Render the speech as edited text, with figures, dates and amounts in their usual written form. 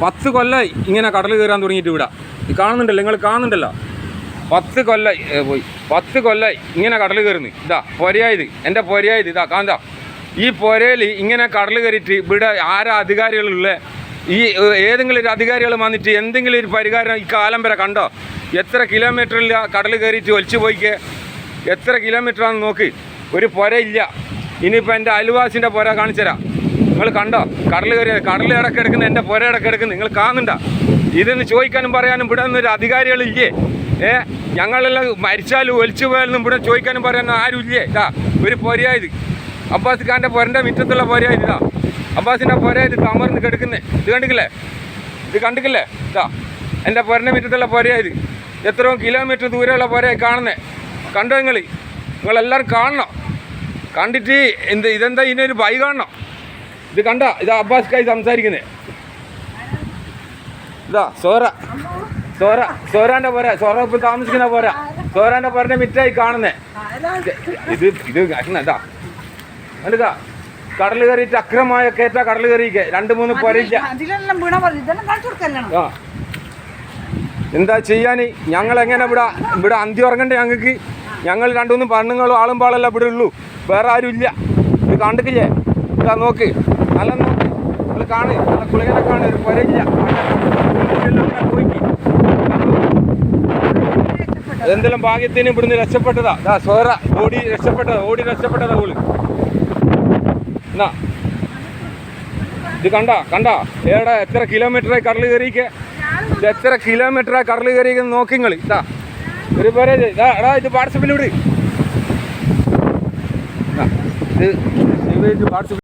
10 കൊല്ലമായി ഇങ്ങനെ കടൽ കയറാൻ തുടങ്ങിയിട്ട് ഇവിടെ കാണുന്നുണ്ടല്ലോ, നിങ്ങൾ കാണുന്നുണ്ടല്ലോ. 10 കൊല്ലമായി പോയി 10 കൊല്ലമായി ഇങ്ങനെ കടൽ കയറുന്നു. ഇതാ പൊരയായത്, എൻ്റെ പൊരയായത് ഇതാ കാണാം. ഈ പൊരയിൽ ഇങ്ങനെ കടൽ കയറിയിട്ട് ഇവിടെ ആരാ അധികാരികളുള്ള? ഈ ഏതെങ്കിലും ഒരു അധികാരികൾ വന്നിട്ട് എന്തെങ്കിലും ഒരു പരിഹാരം ഈ കാലം വരെ കണ്ടോ? എത്ര കിലോമീറ്ററിൽ കടൽ കയറിയിട്ട് ഒലിച്ചു പോയിക്ക്? എത്ര കിലോമീറ്ററാണെന്ന് നോക്ക്. ഒരു പുര ഇല്ല. ഇനിയിപ്പോൾ എൻ്റെ അയൽവാസിൻ്റെ പുര കാണിച്ചുതരാം. നിങ്ങൾ കണ്ടോ? കടൽ കയറിയത്, കടൽ ഇടക്കെടുക്കുന്നത്, എൻ്റെ പുര ഇടക്കെടുക്കുന്നത് നിങ്ങൾ കാണുന്നുണ്ടോ? ഇതെന്ന് ചോദിക്കാനും പറയാനും ഇവിടെ നിന്നൊരു അധികാരികളില്ലേ? ഞങ്ങളെല്ലാം മരിച്ചാലും ഒലിച്ചു പോയാലും ഇവിടെ ചോദിക്കാനും പറയാനും ആരും ഇല്ലേ? ഇതാ ഒരു പുരയായത്, അബ്ബാസ് ഖാൻ്റെ പുരൻ്റെ മുറ്റത്തുള്ള പുരയായത്. ഇതാ അബ്ബാസിൻ്റെ പുരയായത് തമർന്ന് കിടക്കുന്നത്. ഇത് കണ്ടിക്കില്ലേ? ഇത് കണ്ടിക്കില്ലേ? ഇതാ എൻ്റെ പുരൻ്റെ മുറ്റത്തുള്ള പുരയായത്. എത്രയോ കിലോമീറ്റർ ദൂരെയുള്ള പുരയായി കാണുന്നത്. കണ്ടോ? നിങ്ങളെല്ലാവരും കാണണം. കണ്ടിട്ട് ഇതെന്താ ഇതിനൊരു ഭയ കാണണം. ഇത് കണ്ട, ഇതാ അബ്ബാസ് ഖായി സംസാരിക്കുന്നത്. ഇതാ സോറാൻ്റെ പോര, സോറ ഇപ്പം താമസിക്കുന്ന പോര, സോറാൻ്റെ പോരൻ്റെ മിറ്റായി കാണുന്നേ. ഇത് ഇതാ കണ്ടിതാ കടൽ കയറിയിട്ട് അക്രമമായ കയറ്റാ കടൽ കയറിയിരിക്കെ 2-3 പോരയില്ല. എന്താ ചെയ്യാൻ? ഞങ്ങളെങ്ങനെ ഇവിടെ അന്തി ഉറങ്ങണ്ടേ? ഞങ്ങൾ 2-3 പെണ്ണുങ്ങളും ആളും പാളെല്ലാം ഇവിടെ ഉള്ളൂ, വേറെ ആരും ഇല്ല. ഇത് കണ്ടിക്കില്ലേ? ഇതാ നോക്ക്, നല്ല നോക്ക്, നിങ്ങൾ കാണ്, നല്ല കുളികനെ കാണ്. ഒരു പുരയില്ല. പോയിക്ക് എന്തെല്ലാം ഭാഗ്യത്തിന് ഇവിടുന്ന് രക്ഷപ്പെട്ടതാ. സോറ ഓടി രക്ഷപ്പെട്ടതാ ഓള്. എന്നാ ഇത് കണ്ട ഏടാ എത്ര കിലോമീറ്ററായി കടൽ കയറിയിക്കെ? എത്ര കിലോമീറ്ററായി കടൽ കയറിയെന്ന് നോക്കിങ്ങൾ. ഇതാ ഒരു പേരെ ഇത് വാട്സപ്പിൽ വിട്. ഇത് വാട്സപ്പിൽ